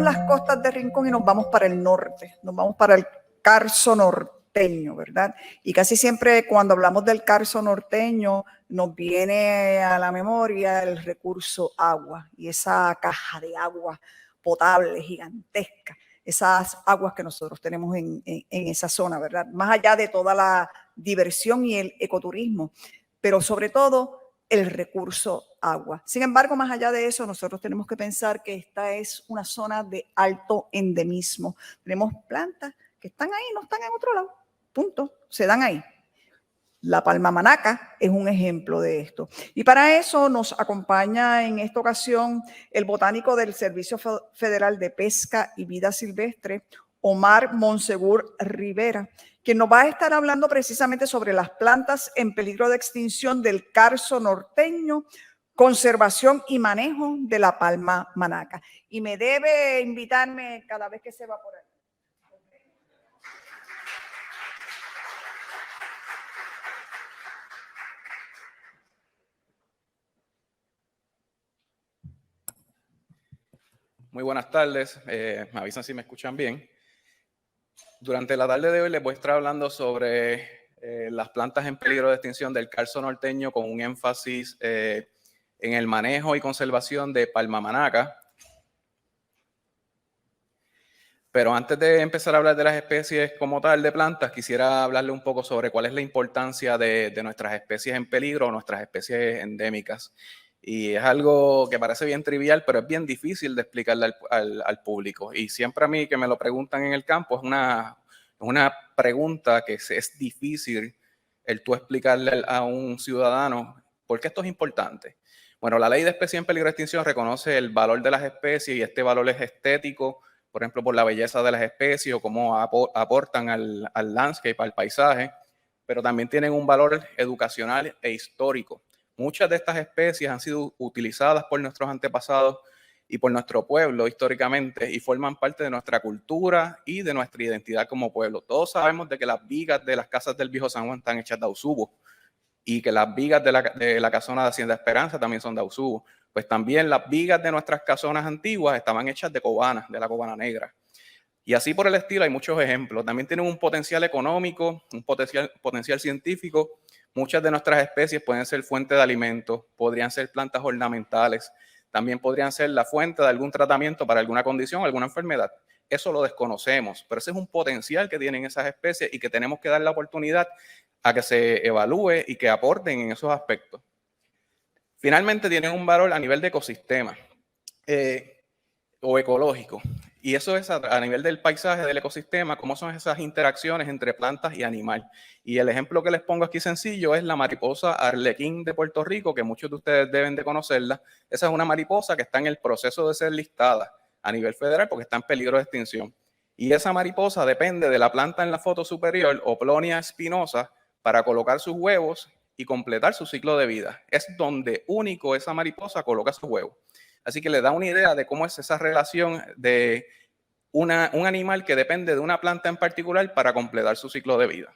dejamos las costas de Rincón y nos vamos para el norte, nos vamos para el Carso norteño, ¿verdad? Y casi siempre cuando hablamos del Carso norteño nos viene a la memoria el recurso agua y esa caja de agua potable gigantesca, esas aguas que nosotros tenemos en esa zona, ¿verdad? Más allá de toda la diversión y el ecoturismo, pero sobre todo el recurso agua. Sin embargo, más allá de eso, nosotros tenemos que pensar que esta es una zona de alto endemismo. Tenemos plantas que están ahí, no están en otro lado, punto, se dan ahí. La palma manaca es un ejemplo de esto. Y para eso nos acompaña en esta ocasión el botánico del Servicio Federal de Pesca y Vida Silvestre, Omar Monsegur Rivera, quien nos va a estar hablando precisamente sobre las plantas en peligro de extinción del Carso norteño, conservación y manejo de la palma manaca. Y me debe invitarme cada vez que se va por ahí. Muy buenas tardes, me avisan si me escuchan bien. Durante la tarde de hoy les voy a estar hablando sobre las plantas en peligro de extinción del Carso norteño con un énfasis en el manejo y conservación de palma manaca. Pero antes de empezar a hablar de las especies como tal de plantas, quisiera hablarle un poco sobre cuál es la importancia de nuestras especies en peligro, nuestras especies endémicas. Y es algo que parece bien trivial, pero es bien difícil de explicarle al público. Y siempre a mí que me lo preguntan en el campo, es una pregunta que es difícil el tú explicarle a un ciudadano por qué esto es importante. Bueno, la Ley de Especies en Peligro de Extinción reconoce el valor de las especies y este valor es estético, por ejemplo, por la belleza de las especies o cómo aportan al landscape, al paisaje, pero también tienen un valor educacional e histórico. Muchas de estas especies han sido utilizadas por nuestros antepasados y por nuestro pueblo históricamente y forman parte de nuestra cultura y de nuestra identidad como pueblo. Todos sabemos de que las vigas de las casas del Viejo San Juan están hechas de ausubo y que las vigas de la casona de Hacienda Esperanza también son de ausubo. Pues también las vigas de nuestras casonas antiguas estaban hechas de cobana, de la cobana negra. Y así por el estilo hay muchos ejemplos. También tienen un potencial económico, un potencial científico. Muchas de nuestras especies pueden ser fuente de alimentos, podrían ser plantas ornamentales, también podrían ser la fuente de algún tratamiento para alguna condición, alguna enfermedad. Eso lo desconocemos, pero ese es un potencial que tienen esas especies y que tenemos que dar la oportunidad a que se evalúe y que aporten en esos aspectos. Finalmente tienen un valor a nivel de ecosistema o ecológico. Y eso es a nivel del paisaje, del ecosistema, cómo son esas interacciones entre plantas y animal. Y el ejemplo que les pongo aquí sencillo es la mariposa arlequín de Puerto Rico, que muchos de ustedes deben de conocerla. Esa es una mariposa que está en el proceso de ser listada a nivel federal porque está en peligro de extinción. Y esa mariposa depende de la planta en la foto superior, Oplonia spinosa, para colocar sus huevos y completar su ciclo de vida. Es donde único esa mariposa coloca sus huevos. Así que le da una idea de cómo es esa relación de un animal que depende de una planta en particular para completar su ciclo de vida.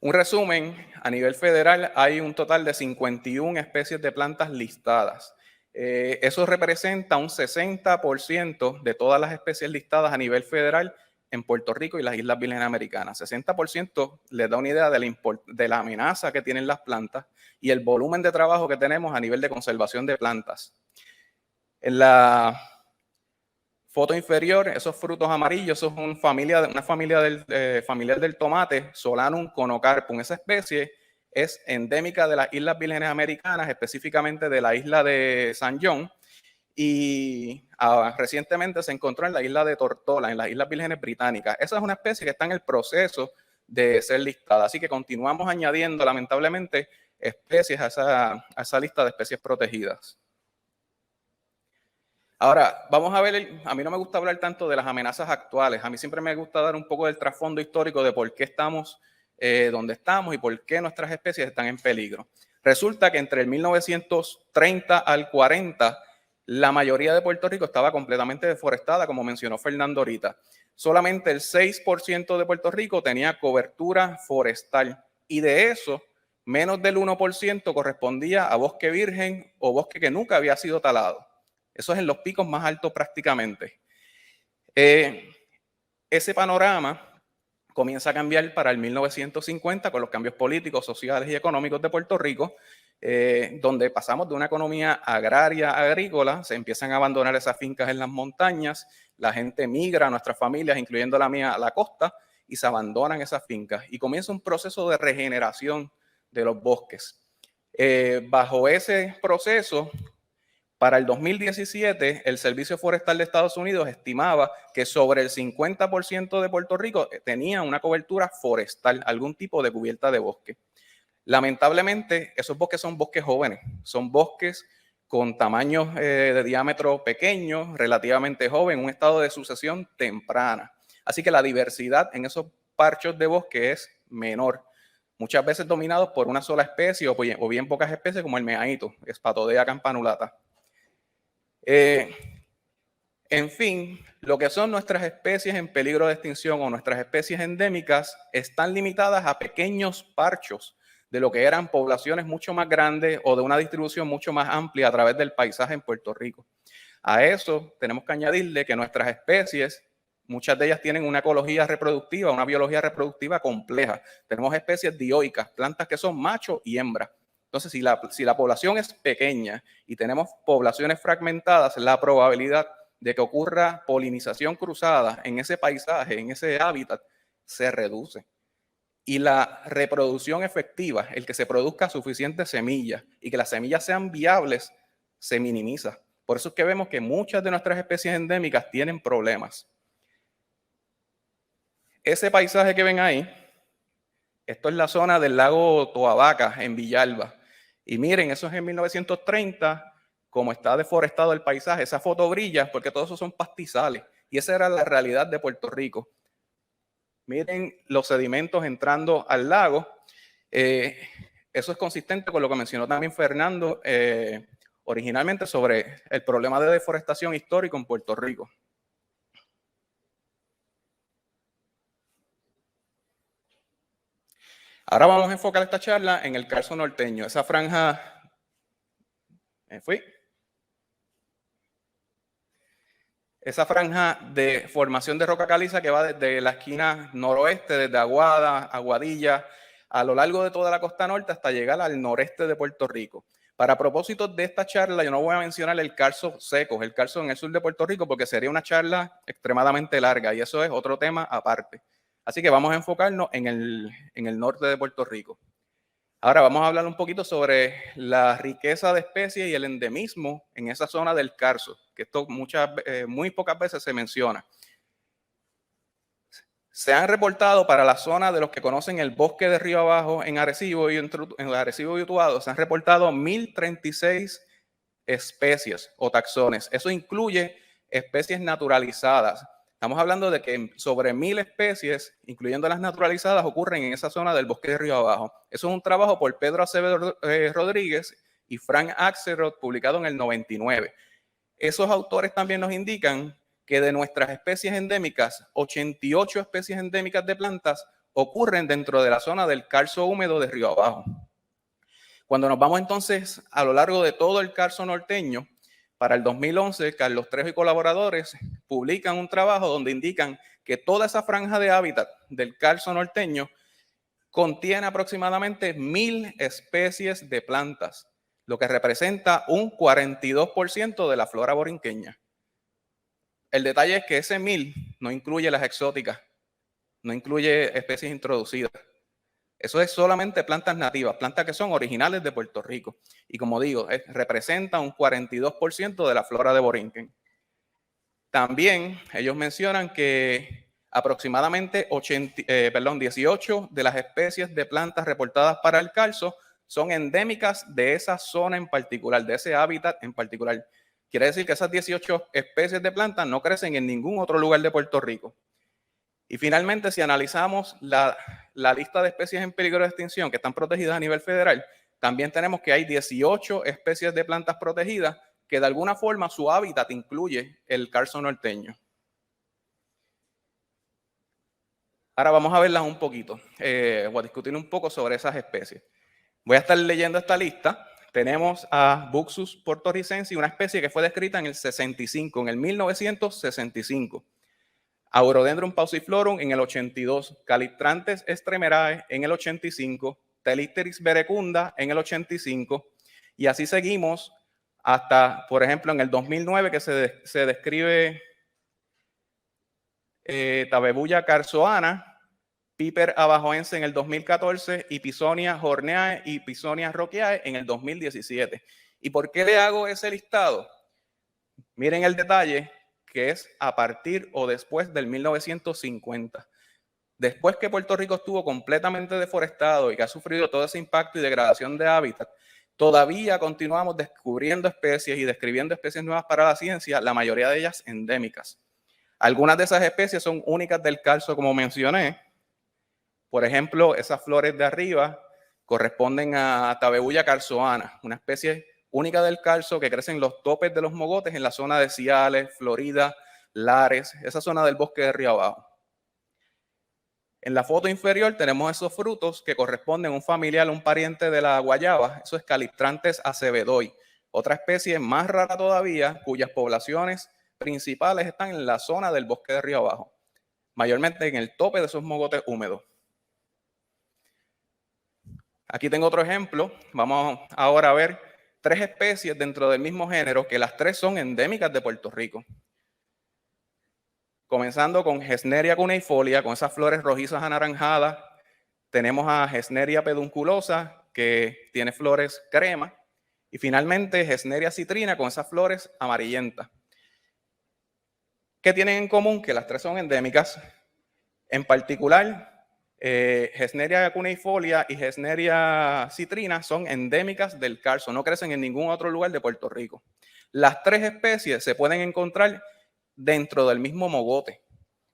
Un resumen, a nivel federal hay un total de 51 especies de plantas listadas. Eso representa un 60% de todas las especies listadas a nivel federal en Puerto Rico y las Islas Vírgenes Americanas. 60% les da una idea de la amenaza que tienen las plantas y el volumen de trabajo que tenemos a nivel de conservación de plantas. En la foto inferior, esos frutos amarillos, eso es una familia familiar del tomate, Solanum conocarpum. Esa especie es endémica de las Islas Vírgenes Americanas, específicamente de la isla de San John, y recientemente se encontró en la isla de Tortola, en las Islas Vírgenes Británicas. Esa es una especie que está en el proceso de ser listada, así que continuamos añadiendo, lamentablemente, especies a esa lista de especies protegidas. Ahora, vamos a ver, a mí no me gusta hablar tanto de las amenazas actuales, a mí siempre me gusta dar un poco del trasfondo histórico de por qué estamos donde estamos y por qué nuestras especies están en peligro. Resulta que entre el 1930 al 40, la mayoría de Puerto Rico estaba completamente deforestada, como mencionó Fernando ahorita. Solamente el 6% de Puerto Rico tenía cobertura forestal y de eso, menos del 1% correspondía a bosque virgen o bosque que nunca había sido talado. Eso es en los picos más altos prácticamente. Ese panorama comienza a cambiar para el 1950 con los cambios políticos, sociales y económicos de Puerto Rico, donde pasamos de una economía agraria, agrícola, se empiezan a abandonar esas fincas en las montañas, la gente migra, nuestras familias, incluyendo la mía, a la costa, y se abandonan esas fincas. Y comienza un proceso de regeneración de los bosques. Bajo ese proceso, para el 2017, el Servicio Forestal de Estados Unidos estimaba que sobre el 50% de Puerto Rico tenía una cobertura forestal, algún tipo de cubierta de bosque. Lamentablemente, esos bosques son bosques jóvenes, son bosques con tamaños de diámetro pequeños, relativamente joven, un estado de sucesión temprana. Así que la diversidad en esos parchos de bosque es menor, muchas veces dominados por una sola especie o bien pocas especies como el meaíto, Spathodea campanulata. En fin, lo que son nuestras especies en peligro de extinción o nuestras especies endémicas están limitadas a pequeños parchos de lo que eran poblaciones mucho más grandes o de una distribución mucho más amplia a través del paisaje en Puerto Rico. A eso tenemos que añadirle que nuestras especies, muchas de ellas tienen una ecología reproductiva, una biología reproductiva compleja. Tenemos especies dioicas, plantas que son macho y hembra. Entonces, si la población es pequeña y tenemos poblaciones fragmentadas, la probabilidad de que ocurra polinización cruzada en ese paisaje, en ese hábitat, se reduce. Y la reproducción efectiva, el que se produzca suficientes semillas y que las semillas sean viables, se minimiza. Por eso es que vemos que muchas de nuestras especies endémicas tienen problemas. Ese paisaje que ven ahí, esto es la zona del lago Toabaca, en Villalba. Y miren, eso es en 1930, como está deforestado el paisaje. Esa foto brilla porque todos esos son pastizales. Y esa era la realidad de Puerto Rico. Miren los sedimentos entrando al lago. Eso es consistente con lo que mencionó también Fernando originalmente sobre el problema de deforestación histórico en Puerto Rico. Ahora vamos a enfocar esta charla en el Carso norteño, esa franja. Esa franja de formación de roca caliza que va desde la esquina noroeste, desde Aguada, Aguadilla, a lo largo de toda la costa norte hasta llegar al noreste de Puerto Rico. Para propósitos de esta charla, yo no voy a mencionar el Carso seco, el Carso en el sur de Puerto Rico, porque sería una charla extremadamente larga y eso es otro tema aparte. Así que vamos a enfocarnos en el norte de Puerto Rico. Ahora vamos a hablar un poquito sobre la riqueza de especies y el endemismo en esa zona del Carso, que esto muy pocas veces se menciona. Se han reportado para la zona de los que conocen el bosque de Río Abajo en Arecibo y Utuado, se han reportado 1036 especies o taxones. Eso incluye especies naturalizadas. Estamos hablando de que sobre 1000 especies, incluyendo las naturalizadas, ocurren en esa zona del bosque de Río Abajo. Eso es un trabajo por Pedro Acevedo Rodríguez y Frank Axelrod, publicado en el 99. Esos autores también nos indican que de nuestras especies endémicas, 88 especies endémicas de plantas ocurren dentro de la zona del Carso húmedo de Río Abajo. Cuando nos vamos entonces a lo largo de todo el Carso norteño, para el 2011, Carlos Trejo y colaboradores publican un trabajo donde indican que toda esa franja de hábitat del Carso norteño contiene aproximadamente 1000 especies de plantas, lo que representa un 42% de la flora borinqueña. El detalle es que ese 1000 no incluye las exóticas, no incluye especies introducidas. Eso es solamente plantas nativas, plantas que son originales de Puerto Rico. Y como digo, representa un 42% de la flora de Borinquen. También ellos mencionan que aproximadamente 18 de las especies de plantas reportadas para el Carso son endémicas de esa zona en particular, de ese hábitat en particular. Quiere decir que esas 18 especies de plantas no crecen en ningún otro lugar de Puerto Rico. Y finalmente, si analizamos la lista de especies en peligro de extinción que están protegidas a nivel federal, también tenemos que hay 18 especies de plantas protegidas que de alguna forma su hábitat incluye el Carso norteño. Ahora vamos a verlas un poquito, o a discutir un poco sobre esas especies. Voy a estar leyendo esta lista, tenemos a Buxus portoricense, una especie que fue descrita en el 65, en el 1965. Aurodendron pauciflorum en el 82, Calistrantes extremerae en el 85, Telicteris verecunda en el 85, y así seguimos hasta, por ejemplo, en el 2009 que se describe Tabebulla carzoana, Piper abajoense en el 2014 y Pisonia horneae y Pisonia rockeae en el 2017. ¿Y por qué le hago ese listado? Miren el detalle, que es a partir o después del 1950. Después que Puerto Rico estuvo completamente deforestado y que ha sufrido todo ese impacto y degradación de hábitat, todavía continuamos descubriendo especies y describiendo especies nuevas para la ciencia, la mayoría de ellas endémicas. Algunas de esas especies son únicas del carso, como mencioné. Por ejemplo, esas flores de arriba corresponden a Tabebulla carzoana, una especie única del carso que crece en los topes de los mogotes en la zona de Ciales, Florida, Lares, esa zona del bosque de Río Abajo. En la foto inferior tenemos esos frutos que corresponden a un familiar, un pariente de la guayaba, eso es Calistrantes acebedoi, otra especie más rara todavía, cuyas poblaciones principales están en la zona del bosque de Río Abajo, mayormente en el tope de esos mogotes húmedos. Aquí tengo otro ejemplo. Vamos ahora a ver 3 especies dentro del mismo género, que las 3 son endémicas de Puerto Rico. Comenzando con Gesneria cuneifolia, con esas flores rojizas anaranjadas. Tenemos a Gesneria pedunculosa, que tiene flores crema. Y finalmente Gesneria citrina, con esas flores amarillentas. ¿Qué tienen en común? Que las 3 son endémicas. En particular, Gesneria cuneifolia y Gesneria citrina son endémicas del carso, no crecen en ningún otro lugar de Puerto Rico. Las 3 especies se pueden encontrar dentro del mismo mogote.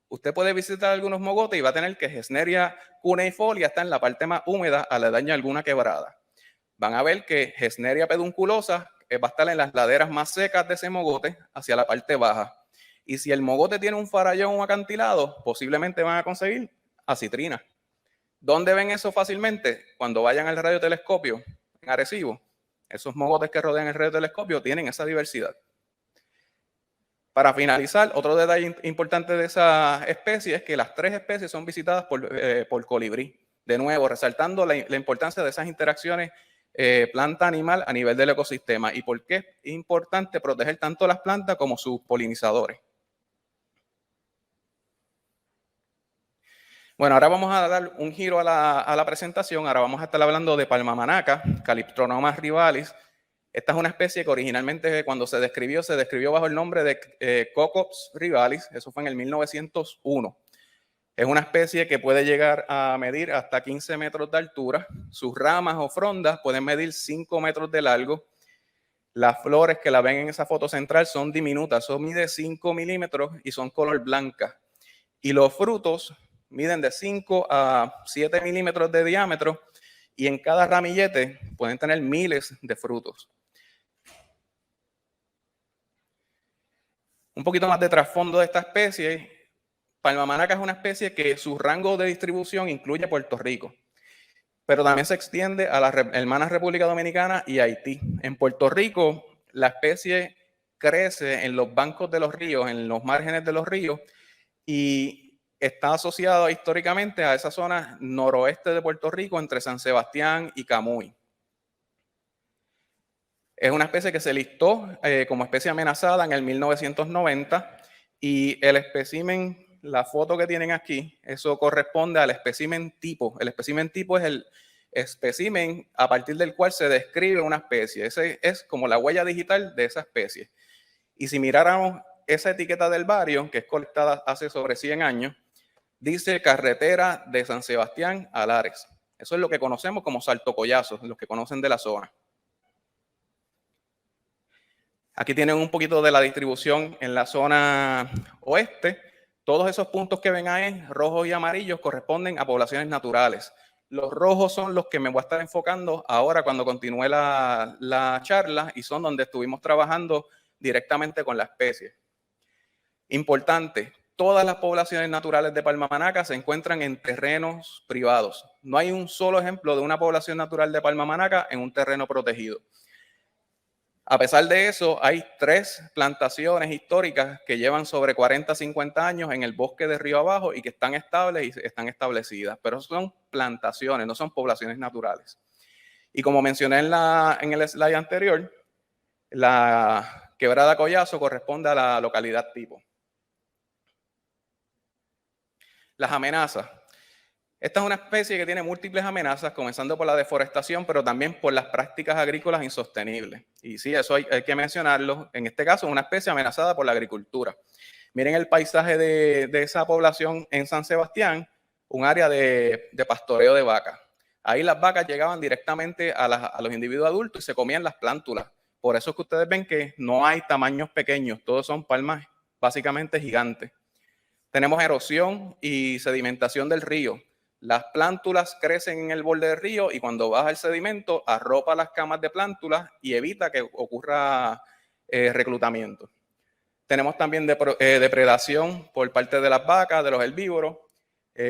Usted puede visitar algunos mogotes y va a tener que Gesneria cuneifolia está en la parte más húmeda, aledaña a alguna quebrada. Van a ver que Gesneria pedunculosa va a estar en las laderas más secas de ese mogote, hacia la parte baja. Y si el mogote tiene un farallón o un acantilado, posiblemente van a conseguir a citrina. ¿Dónde ven eso fácilmente? Cuando vayan al radiotelescopio en Arecibo. Esos mogotes que rodean el radiotelescopio tienen esa diversidad. Para finalizar, otro detalle importante de esa especie es que las 3 especies son visitadas por colibrí. De nuevo, resaltando la importancia de esas interacciones planta-animal a nivel del ecosistema y por qué es importante proteger tanto las plantas como sus polinizadores. Bueno, ahora vamos a dar un giro a la presentación. Ahora vamos a estar hablando de Palmamanaca, Calyptronomas rivalis. Esta es una especie que originalmente cuando se describió bajo el nombre de Cocops rivalis. Eso fue en el 1901. Es una especie que puede llegar a medir hasta 15 metros de altura. Sus ramas o frondas pueden medir 5 metros de largo. Las flores que la ven en esa foto central son diminutas. Eso mide 5 milímetros y son color blanca. Y los frutos miden de 5 a 7 milímetros de diámetro y en cada ramillete pueden tener miles de frutos. Un poquito más de trasfondo de esta especie. Palmamanaca es una especie que su rango de distribución incluye Puerto Rico, pero también se extiende a la hermana República Dominicana y Haití. En Puerto Rico, la especie crece en los bancos de los ríos, en los márgenes de los ríos, y está asociado históricamente a esa zona noroeste de Puerto Rico, entre San Sebastián y Camuy. Es una especie que se listó como especie amenazada en el 1990 y el espécimen, la foto que tienen aquí, eso corresponde al espécimen tipo. El espécimen tipo es el espécimen a partir del cual se describe una especie. Ese es como la huella digital de esa especie. Y si miráramos esa etiqueta del barrio, que es colectada hace sobre 100 años, dice carretera de San Sebastián a Lares. Eso es lo que conocemos como saltocollazos, los que conocen de la zona. Aquí tienen un poquito de la distribución en la zona oeste. Todos esos puntos que ven ahí, rojos y amarillos, corresponden a poblaciones naturales. Los rojos son los que me voy a estar enfocando ahora cuando continúe la charla y son donde estuvimos trabajando directamente con la especie. Importante, todas las poblaciones naturales de Palmamanaca se encuentran en terrenos privados. No hay un solo ejemplo de una población natural de Palmamanaca en un terreno protegido. A pesar de eso, hay 3 plantaciones históricas que llevan sobre 40, 50 años en el bosque de río abajo y que están estables y están establecidas, pero son plantaciones, no son poblaciones naturales. Y como mencioné en el slide anterior, la quebrada Collazo corresponde a la localidad tipo. Las amenazas. Esta es una especie que tiene múltiples amenazas, comenzando por la deforestación, pero también por las prácticas agrícolas insostenibles. Y sí, eso hay que mencionarlo. En este caso, es una especie amenazada por la agricultura. Miren el paisaje de esa población en San Sebastián, un área de pastoreo de vacas. Ahí las vacas llegaban directamente a los individuos adultos y se comían las plántulas. Por eso es que ustedes ven que no hay tamaños pequeños, todos son palmas básicamente gigantes. Tenemos erosión y sedimentación del río. Las plántulas crecen en el borde del río y cuando baja el sedimento arropa las camas de plántulas y evita que ocurra reclutamiento. Tenemos también depredación por parte de las vacas, de los herbívoros,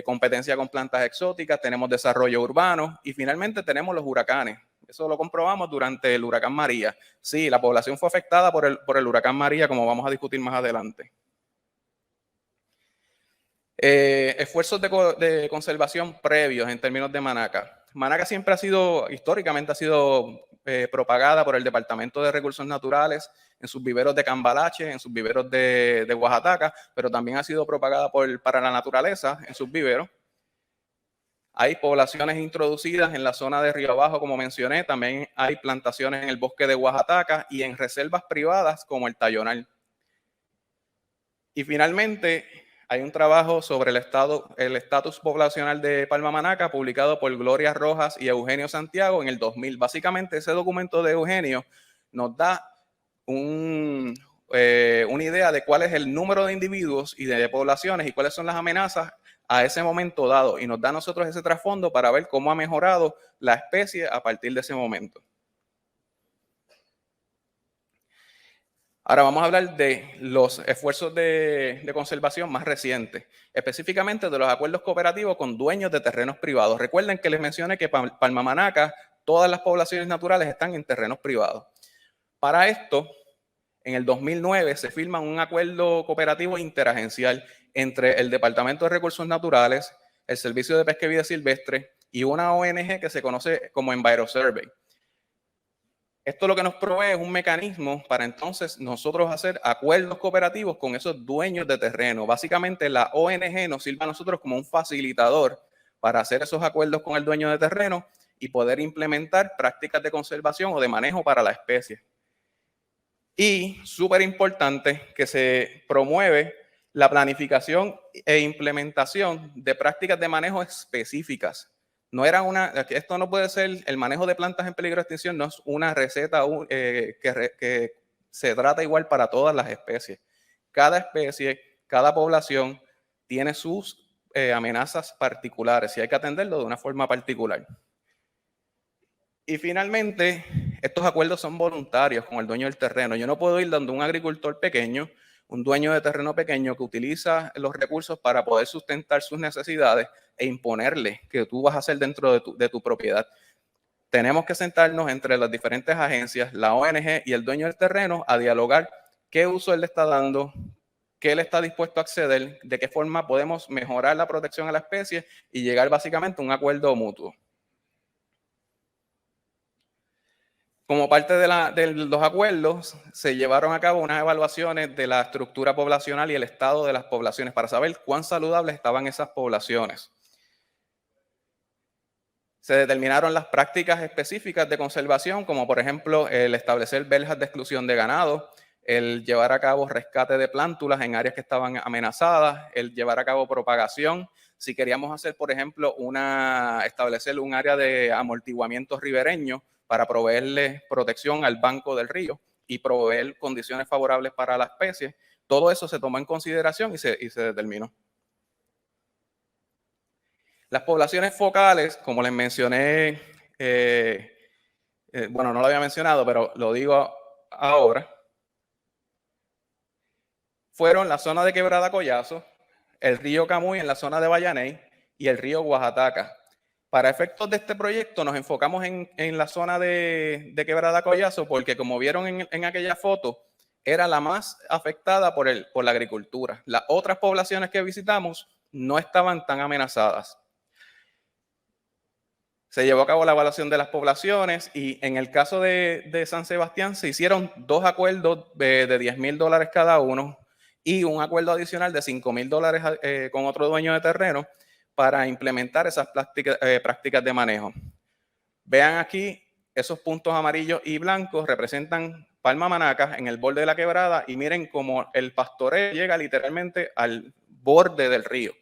competencia con plantas exóticas, tenemos desarrollo urbano y finalmente tenemos los huracanes. Eso lo comprobamos durante el huracán María. Sí, la población fue afectada por el huracán María, como vamos a discutir más adelante. Esfuerzos de conservación previos en términos de Manaca. Manaca siempre históricamente ha sido propagada por el Departamento de Recursos Naturales en sus viveros de Cambalache, en sus viveros de Oaxaca, pero también ha sido propagada para la naturaleza en sus viveros. Hay poblaciones introducidas en la zona de Río Abajo, como mencioné, también hay plantaciones en el bosque de Oaxaca y en reservas privadas como el Tayonal. Y finalmente, hay un trabajo sobre el estatus poblacional de Palma Manaca publicado por Gloria Rojas y Eugenio Santiago en el 2000. Básicamente, ese documento de Eugenio nos da una idea de cuál es el número de individuos y de poblaciones y cuáles son las amenazas a ese momento dado. Y nos da a nosotros ese trasfondo para ver cómo ha mejorado la especie a partir de ese momento. Ahora vamos a hablar de los esfuerzos de conservación más recientes, específicamente de los acuerdos cooperativos con dueños de terrenos privados. Recuerden que les mencioné que Palma Manaca, todas las poblaciones naturales están en terrenos privados. Para esto, en el 2009 se firma un acuerdo cooperativo interagencial entre el Departamento de Recursos Naturales, el Servicio de Pesca y Vida Silvestre y una ONG que se conoce como EnviroSurvey. Esto lo que nos provee es un mecanismo para entonces nosotros hacer acuerdos cooperativos con esos dueños de terreno. Básicamente la ONG nos sirve a nosotros como un facilitador para hacer esos acuerdos con el dueño de terreno y poder implementar prácticas de conservación o de manejo para la especie. Y súper importante que se promueve la planificación e implementación de prácticas de manejo específicas. No era esto no puede ser, el manejo de plantas en peligro de extinción no es una receta que se trata igual para todas las especies. Cada especie, cada población tiene sus amenazas particulares y hay que atenderlo de una forma particular. Y finalmente, estos acuerdos son voluntarios con el dueño del terreno. Yo no puedo ir donde un agricultor pequeño, un dueño de terreno pequeño que utiliza los recursos para poder sustentar sus necesidades e imponerle que tú vas a hacer dentro de tu propiedad. Tenemos que sentarnos entre las diferentes agencias, la ONG y el dueño del terreno a dialogar qué uso él le está dando, qué él está dispuesto a acceder, de qué forma podemos mejorar la protección a la especie y llegar básicamente a un acuerdo mutuo. Como parte de los acuerdos, se llevaron a cabo unas evaluaciones de la estructura poblacional y el estado de las poblaciones para saber cuán saludables estaban esas poblaciones. Se determinaron las prácticas específicas de conservación, como por ejemplo el establecer verjas de exclusión de ganado, el llevar a cabo rescate de plántulas en áreas que estaban amenazadas, el llevar a cabo propagación. Si queríamos hacer, por ejemplo, establecer un área de amortiguamiento ribereño para proveerle protección al banco del río y proveer condiciones favorables para la especie, todo eso se tomó en consideración y se determinó. Las poblaciones focales, como les mencioné, bueno, no lo había mencionado, pero lo digo ahora, fueron la zona de Quebrada Collazo, el río Camuy en la zona de Vallaney y el río Oaxaca. Para efectos de este proyecto nos enfocamos en la zona de Quebrada Collazo porque, como vieron en aquella foto, era la más afectada por la agricultura. Las otras poblaciones que visitamos no estaban tan amenazadas. Se llevó a cabo la evaluación de las poblaciones y en el caso de San Sebastián se hicieron 2 acuerdos de $10,000 cada uno y un acuerdo adicional de $5,000 con otro dueño de terreno para implementar esas prácticas de manejo. Vean aquí, esos puntos amarillos y blancos representan palma manaca en el borde de la quebrada y miren cómo el pastoreo llega literalmente al borde del río.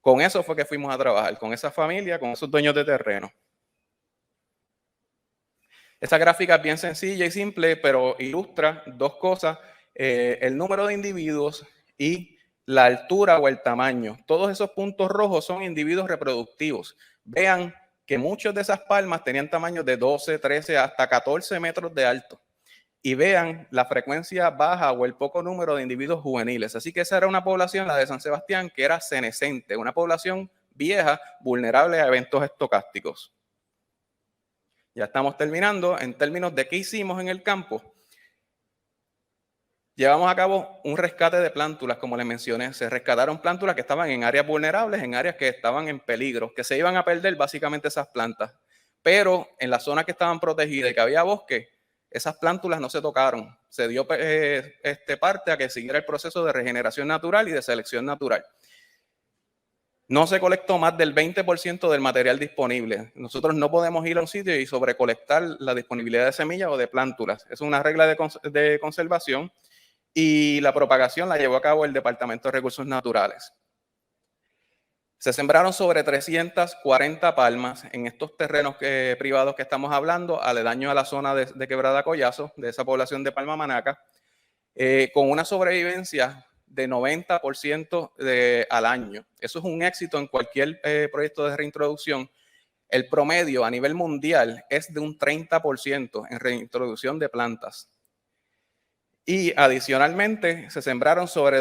Con eso fue que fuimos a trabajar, con esa familia, con esos dueños de terreno. Esta gráfica es bien sencilla y simple, pero ilustra 2 cosas, el número de individuos y la altura o el tamaño. Todos esos puntos rojos son individuos reproductivos. Vean que muchas de esas palmas tenían tamaños de 12, 13, hasta 14 metros de alto. Y vean la frecuencia baja o el poco número de individuos juveniles. Así que esa era una población, la de San Sebastián, que era senescente, una población vieja, vulnerable a eventos estocásticos. Ya estamos terminando. En términos de qué hicimos en el campo, llevamos a cabo un rescate de plántulas, como les mencioné. Se rescataron plántulas que estaban en áreas vulnerables, en áreas que estaban en peligro, que se iban a perder básicamente esas plantas. Pero en las zonas que estaban protegidas y que había bosque, esas plántulas no se tocaron. Se dio parte a que siguiera el proceso de regeneración natural y de selección natural. No se colectó más del 20% del material disponible. Nosotros no podemos ir a un sitio y sobrecolectar la disponibilidad de semillas o de plántulas. Es una regla de conservación y la propagación la llevó a cabo el Departamento de Recursos Naturales. Se sembraron sobre 340 palmas en estos terrenos privados que estamos hablando, aledaños a la zona de Quebrada Collazo, de esa población de palma manaca, con una sobrevivencia de 90% al año. Eso es un éxito en cualquier proyecto de reintroducción. El promedio a nivel mundial es de un 30% en reintroducción de plantas. Y adicionalmente se sembraron sobre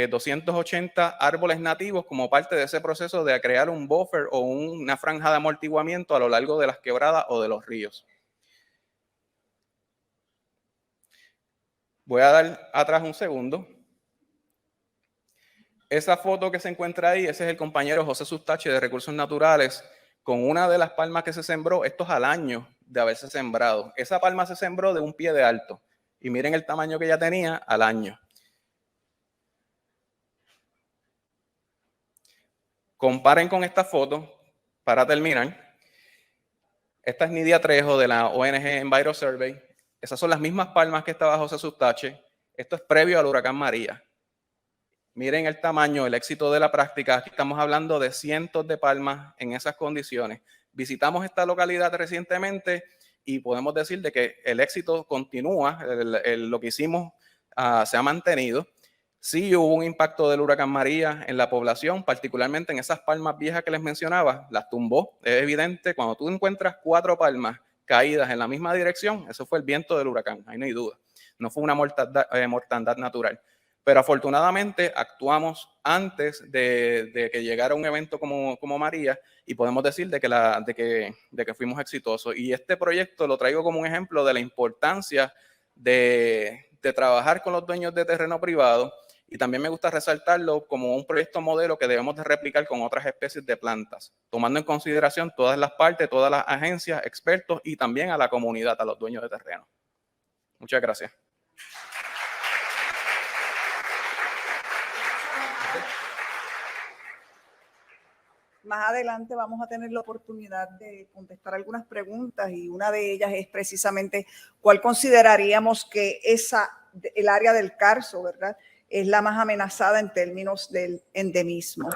280 árboles nativos como parte de ese proceso de crear un buffer o una franja de amortiguamiento a lo largo de las quebradas o de los ríos. Voy a dar atrás un segundo. Esa foto que se encuentra ahí, ese es el compañero José Sustache de Recursos Naturales con una de las palmas que se sembró. Esto es al año de haberse sembrado. Esa palma se sembró de 1 pie de alto. Y miren el tamaño que ya tenía al año. Comparen con esta foto para terminar. Esta es Nidia Trejo de la ONG Enviro Survey. Esas son las mismas palmas que estaba José Sustache. Esto es previo al huracán María. Miren el tamaño, el éxito de la práctica. Aquí estamos hablando de cientos de palmas en esas condiciones. Visitamos esta localidad recientemente y podemos decir de que el éxito continúa, lo que hicimos se ha mantenido. Sí hubo un impacto del huracán María en la población, particularmente en esas palmas viejas que les mencionaba, las tumbó. Es evidente, cuando tú encuentras 4 palmas caídas en la misma dirección, eso fue el viento del huracán, ahí no hay duda. No fue una mortandad natural. Pero afortunadamente actuamos antes de que llegara un evento como María y podemos decir de que fuimos exitosos. Y este proyecto lo traigo como un ejemplo de la importancia de trabajar con los dueños de terreno privado y también me gusta resaltarlo como un proyecto modelo que debemos de replicar con otras especies de plantas, tomando en consideración todas las partes, todas las agencias, expertos y también a la comunidad, a los dueños de terreno. Muchas gracias. Más adelante vamos a tener la oportunidad de contestar algunas preguntas y una de ellas es precisamente cuál consideraríamos que el área del Carso, ¿verdad?, es la más amenazada en términos del endemismo.